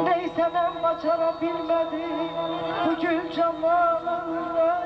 Neyse ben başarabilmedim bugün zamanında.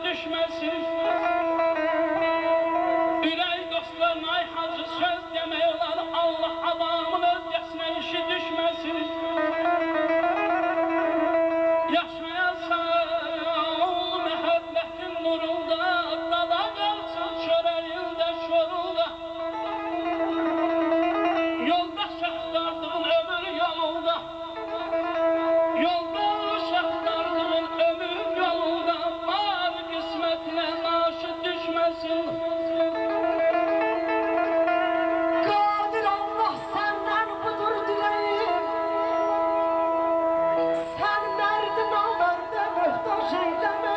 Düşmesin. Ürək dostlarına ay hacı söz demeyorlar, Allah adamın özgesine işi düşmesin. Yaşayasan mühabbetin nurunda, dala kalsın çöreğinde şorunda. Yoldaş aktardığın ömür yolunda, yoldaş aktardığın ömür yolunda. Naşı düşmesin. Kadir Allah senden budur dileğim. Sen merdi namerde muhtaç eyleme.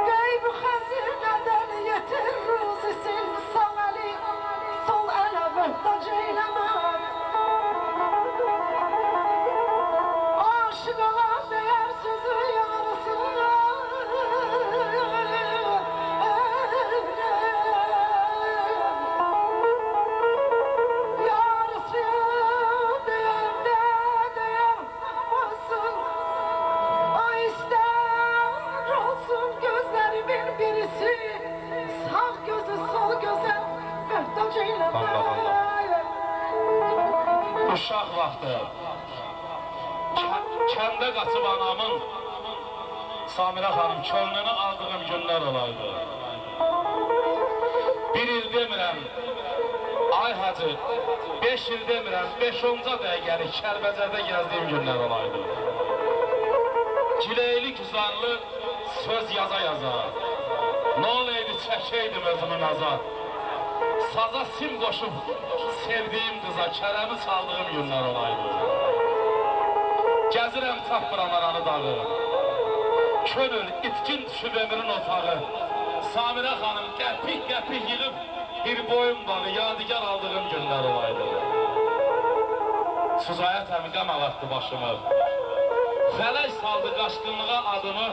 Gayb-ı hazineden yeter ruzisin, sağ eli sol ele muhtaç eyleme. Aşık olan değer sözü yarısı. Yarısı değer de değer olmasın. Ay ister olsun gözlerimin birisi. Sağ gözü sol göze muhtaç eyleme. Uşaq vaxtı kəndə qaçıb anamın Samirə xanım könlünü aldığım günlər olaydı. Bir il demirəm, ay hacı, 5 il demirəm, 5-10-ca dəqiqəli Kəlbəcərdə gəzdiyim günlər olaydı. Gileyli güzarlı söz yaza yaza, nə olaydı çəkəydim özümü naza. Saza sim qoşub sevdiyim qıza kərəmi çaldığım günlər olaydı. Gəzirəm tapmıram aranı dağı, könül itkin düşüb ömrün otağı. Samirə xanım qəpik-qəpik yığıb bir boyun balı yadigar aldığım günlər olaydı. Suzayət əmi qəm ağatdı başımı, fələk saldı qaşqınlığa adımı,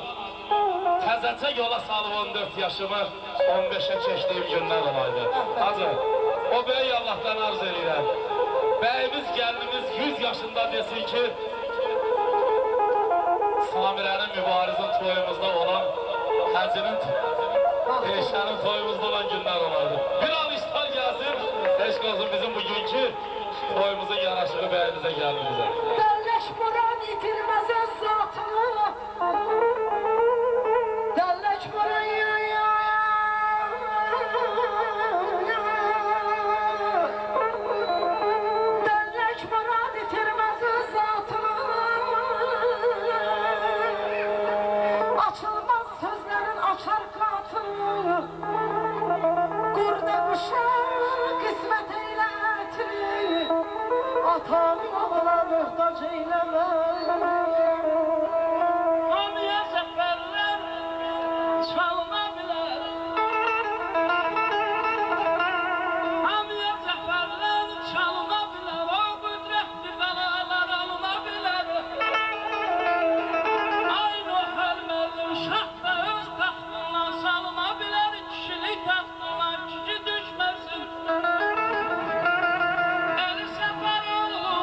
təzəcə yola salıb 14 yaşımı, 15'e keçdiyim günlər olaydı. Hacı, o böyük Allah'tan arz edirəm, bəyimiz, gəlinimiz 100 yaşında desin ki, Samirənin mübarizin toyumuzda olan, Həcinin Eşənin toyumuzda olan günlər olardı. Bir alışlar gəlsin, eşq olsun bizim bugünkü toyumuzun yaraşığı bəyimizə gəlinimizə. Dəlləş Muran itirməz öz zatını. Dəlləş Muran Dəlləş Muran itirməz öz zatını. Açılmaz sözlərin açar qatını. Qurda quşa qismət eylə ətini. Atanın oğla möhtac eyləmə. Hamıya zəfərlər çalına bilər. Hamıya zəfərlər çalına bilər. O qüdrətli bəlalar alına bilər. Aynı həlməlim şah da öz taxtından salına bilər. Kişilik taxtından kişi düşməsin. Əli səfər oğlu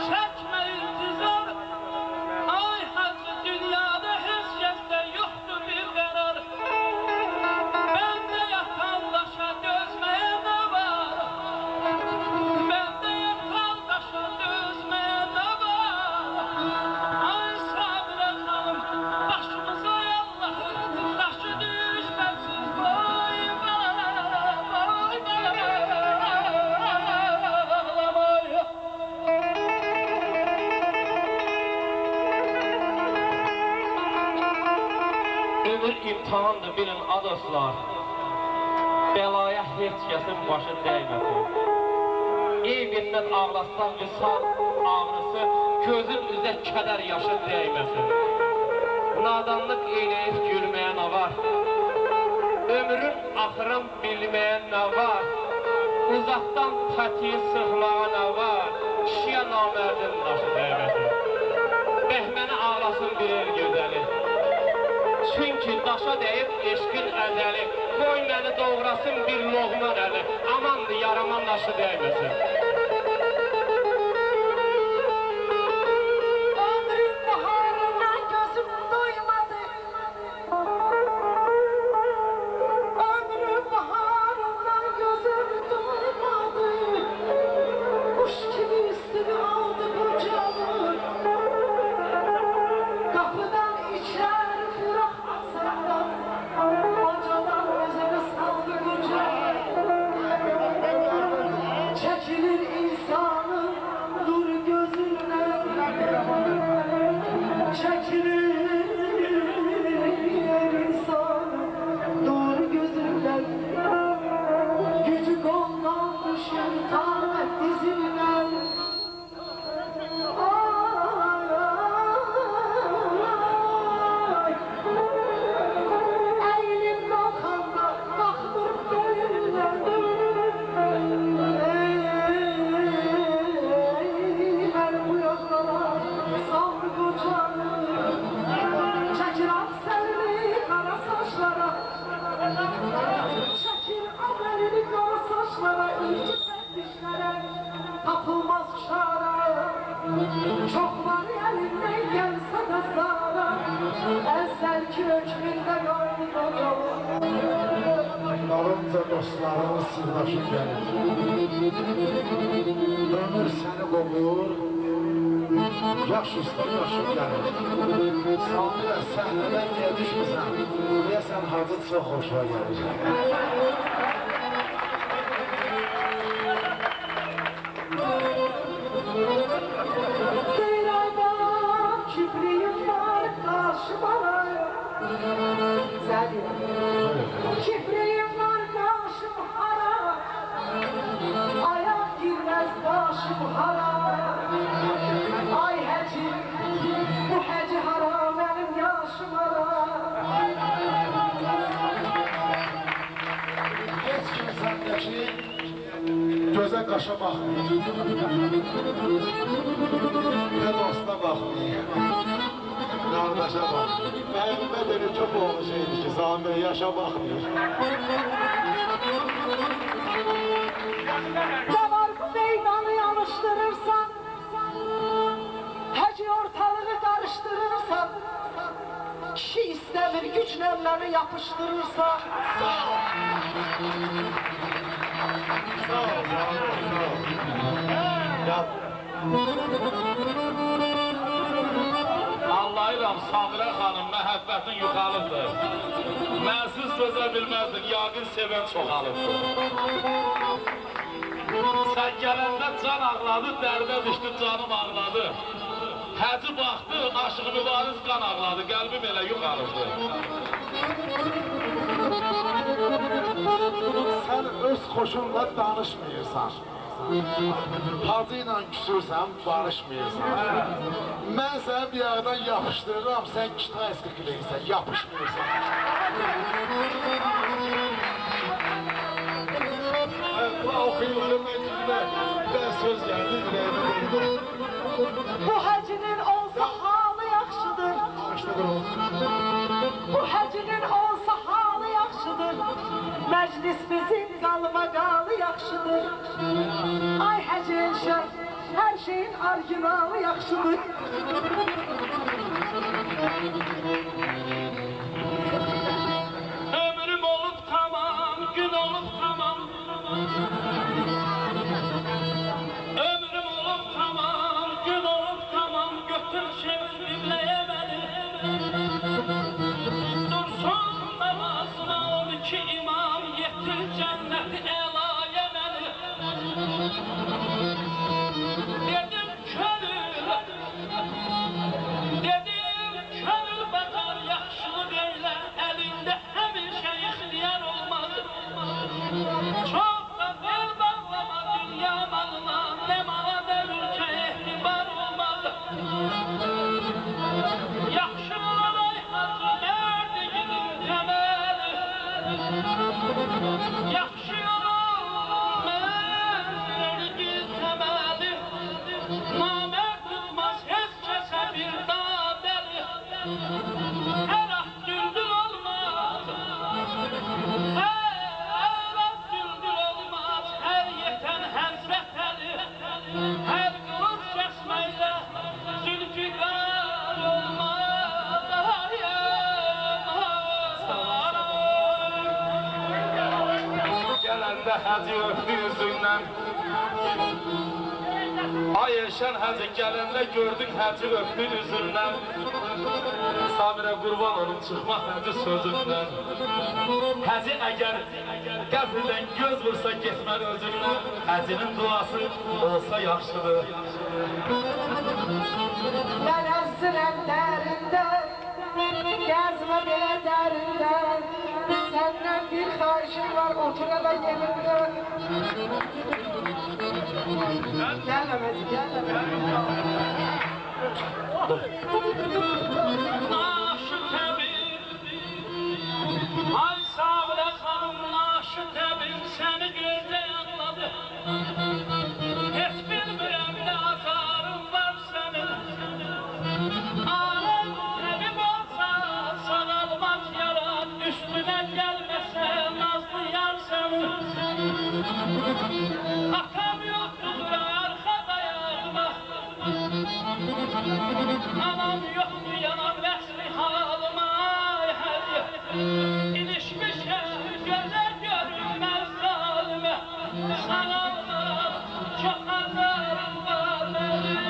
çəkmə intizar. Ay hacı, dünyada heç kəsdə yoxdur bir qərar. Bəndə yatan daşa dözməyə nə var? Bəndə yatan daşa dözməyə nə var? Ay Samirə xanım, başımıza Allah'ın daşı düşməsin. Vay bala, vay bala, vay. Ömür imtihandır bilin adoslar. Belaya heç kəsin başı dəyməsin. Ey minnət ağlassan vüsal ağrısı, gözün üzə kədər yaşı dəyməsin. Nadanlıq eyləyib gülməyən nə var? Ömrün axırın bilməyən nə var? Uzaqdan tətiyi sıxmağa nə var? Kişiyə namərdin daşı dəyməsin. Bəhməni ağlasın bir el gözəli. Çünki daşa dəyib eşqin əzəli, qoy məni doğrasın bir loğman əli, amandır yaraman daşı dəyməsin. Ömrün baharından gözüm doymadı. Ömrün baharından gözüm doymadı. Kuş gibi üstünü aldı kucağımı. Kapıdan içeri bırakmasan da hocadan özünü saldı kucağa. Çekilir insanın nur gözünden. Çekilir insanın nur gözünden. Gücü koldan düşür tamet dizinden. Eğilim kalkanda kalkmır boyundan. Ben bu yollara saldı kocamı. Çekir akselini kara saçlara. Çekir amelini kara saçlara. İnci dişlere tapılmaz çare. Çok var elinden gelse de sana. Ezelki hükmünde kaldı kocamı. Dalınca dostlarımız sırdaşıp gelir. Ömür seni qovur, Yaxşı usta, yaxşı gəlir. Samir, səhnədən niyə düşmüsən? Deyəsən, hacı çox xoşuna gəlir. Zeynaydan kipriyim var karşıma. Kipriyim var karşım hara. Ayak girmez başım hara. Ay heci, bu heci hara benim yaşım hara. Heç kim səndəki gözə qaşa baxmır. Və dosta baxmır. Qardaşa baxmır. Mənim elə çox oğlu şeydir ki, Samir yaşa baxmır. Ne var bu meydanı yanıştırırsan, heci ortalığı karıştırırsan, kişi istemir güçle beni yapıştırırsan. Sağ ol, ya. Anlayıram Samirə xanım məhəbbətin yuxalıdır. Mənsiz dözə bilməzdin, yaqin sevən çoxalıbdır. Sən gələndə can ağladı, dərdə düşdü, canım ağladı. Həci baxdı, aşıq mübariz qan ağladı, qəlbim elə yuxalıbdır. Sən öz xoşunla danışmıyırsan. Hacı ilə küsürsən, barışmıyırsan. Mən səni bir yerdən yapışdırıram, sən kitayska kileysən, yapışmıyırsan. Bu oxuyuların içində bir söz gəldi, ürəyimə. Bu hecinin olsa halı yaxşıdır. Bu hecinin olsa halı yaxşıdır. Meclisimizin qalmaqalı yaxşıdır. Ay heci elşər, her şeyin orijinalı yaxşıdır. Ömrüm olup tamam, gün olup tamam. Ömrüm olup tamam, gün olup tamam. Götür çevir bibleye beni. Dursun namazına 12 imam, yetir cennet elaya beni. Dedim könül, bakar yaxşılıq eylə, elinde həmişə ixtiyar olmaz. Çok da bel bağlama dünya malına, ne mala ne ülke ehtibar olmaz. Yaxşı olay hacı verdiğinin temeli. Yaxşı olay verdiğinin temeli. Namert tutmaz heç kəsə bir dağ deli. Her ah düldül olmaz. Her ah düldül olmaz. Her yeten Həzrət Əli. Her kılıç kesmeyle zülfikar olmaz. Gələndə həci öpdü üzündən. Ay Elşən həci gələndə gördün həci öpdü üzündən. Samirə qurban olum çıxmaq həci sözündən. Həci əgər qəfildən göz vursa getməli özündən. Həcinin duası olsa yaxşıdır. Ben əzirəm dərində, gəzmə belə dərində. Səndən bir xahişim var, otur elə yerimdə. Gəlməməz, Naşı təbir, ay Samirə xanım, naşı təbir səni gözlə yanladı. Heç bilmirəm nə azarım var sənin. Aləm təbib olsa sağalmaz yaran, üstünə gəlməsə nazlı yar sənin. Atam yoxdur arxa dayağıma. Anam yoxdur yanan vəsli halıma. İlişmişəm gözə görünməz zalimə. Sağalma, çox azarım var mənim.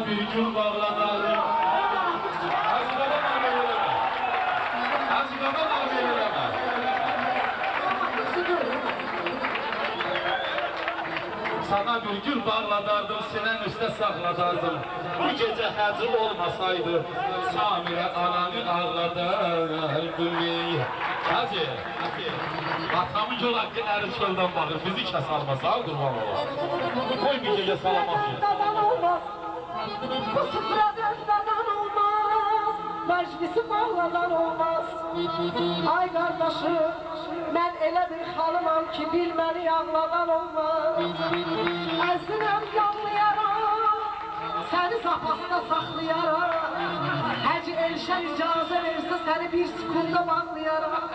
bir gün bağladarım. Azıqada nağmə eləmə. Azıqada nağmə eləmə. Sana bir gül bağladardım, sinen üstə saxladardım. Bu gecə həci olmasaydı, Samirə ananı ağladardım. Hacı, atamın yol haqqı əri çöldən baxır, bizi kəs almasa, qurban olar. Qoy bir gecə salamat yer. Dadan olmaz. Bu süfrədən dadan olmaz. Məclisi bağladan olmaz. Ay qardaşım, mən elə bir xalımam ki, bil məni ağladan olmaz. Əzinəm yanlayaram, səni zapasda saxlayaram. Həci Elşən icazə versə, səni bir sükunda bağlayaram.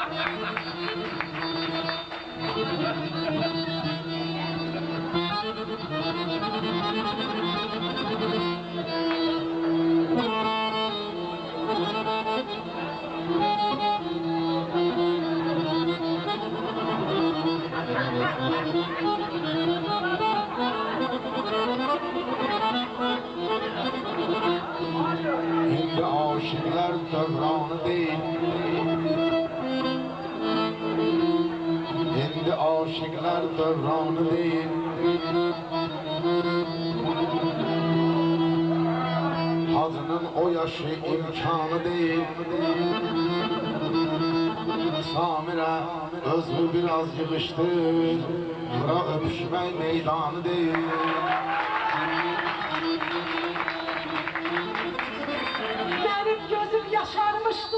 İndi aşıklar dövranı değil. İndi aşıklar dövranı değil. Hacının o yaşı imkanı değil. Samirə özünü biraz yığışdır. Bura öpüşmək meydanı değil. Benim gözüm yaşarmıştı,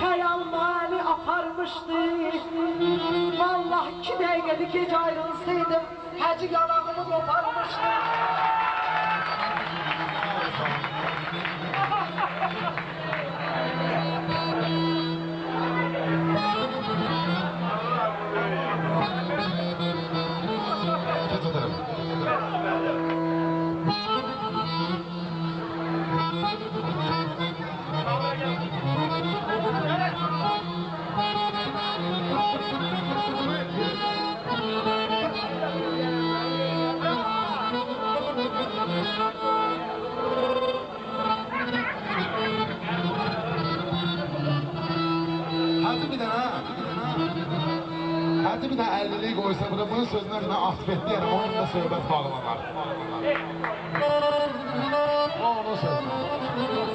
hayal mani aparmıştı. Vallahi 2 dəqiqədir gece ayrılsaydım, həci yanağımı koparmıştı. Hacı bir dənə, Hacı bir dənə 50'lik qoysa, bunun sözünə bir dənə atfet deyərəm, onunla söhbət bağlanar. O onun sözünə.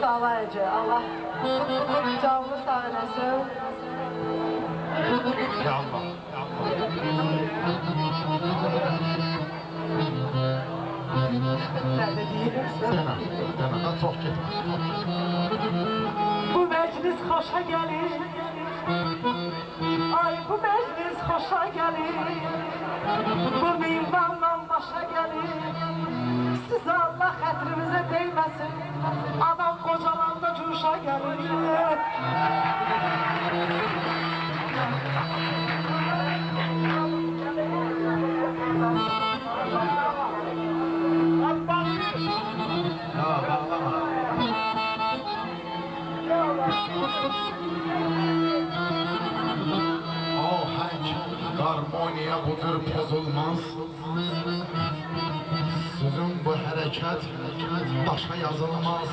Sağ ol Ece, Allah canını sağ eləsin. Yanma. Ne de deyirsən? Demə, çox getmə. Bu meclis hoşa gelir. Ay bu meclis hoşa gelir. Bu minvanla başa gelir. Size Allah hatırınıza değmesin. Adam kocalanda cuşa gelir. Ya bağlama. Ahenk, harmoniya budur pozulmaz. Sözün bu hərəkət daşa yazılmaz.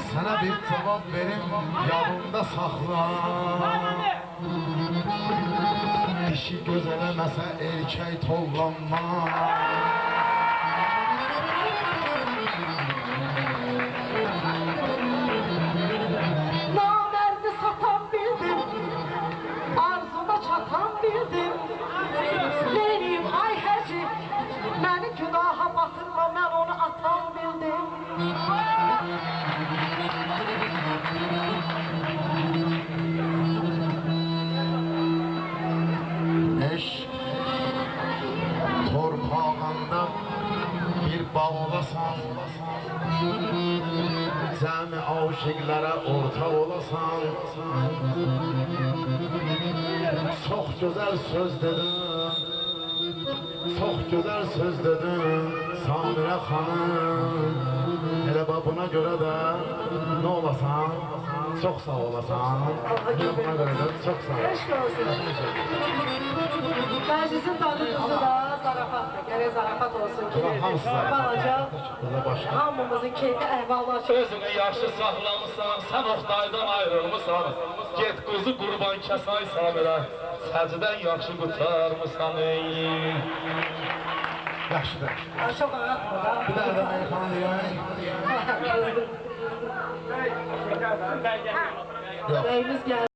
Sənə bir cavab verim, yadında saxla. Dişi gözələməsə erkək tollanmaz. Namerdi satan bildim, arzuma çatan bildim. Neyim ay həci, beni günaha batırma, ben onu atan bildim. Eşk torpağında bir bağ olasan, cəmi aşıqlara ortaq olasan. Çox gözəl söz dedin, çox gözəl söz dedin Samirə xanım. Elə buna görə də nə olasan? Çox sağ olasan. Buna görə də çox sağ ol. Eşq olsun. Məclisin tadı tuzu da zarafatdır. Gərək zarafat olsun ki, Ulan hamısı zarafat. balaca Burada başqa. hamımızın keyfi əhvallar. Özünü yaxşı saxlamısan, sən Oxtaydan ayrılmısan. Get quzu qurban kəsay Samirə, səcdən yaxşı qutarmısan ey. Yaxşıdır. Çok ağatmır da. Bir dənə də meyxana deyək. Beyimiz geldi.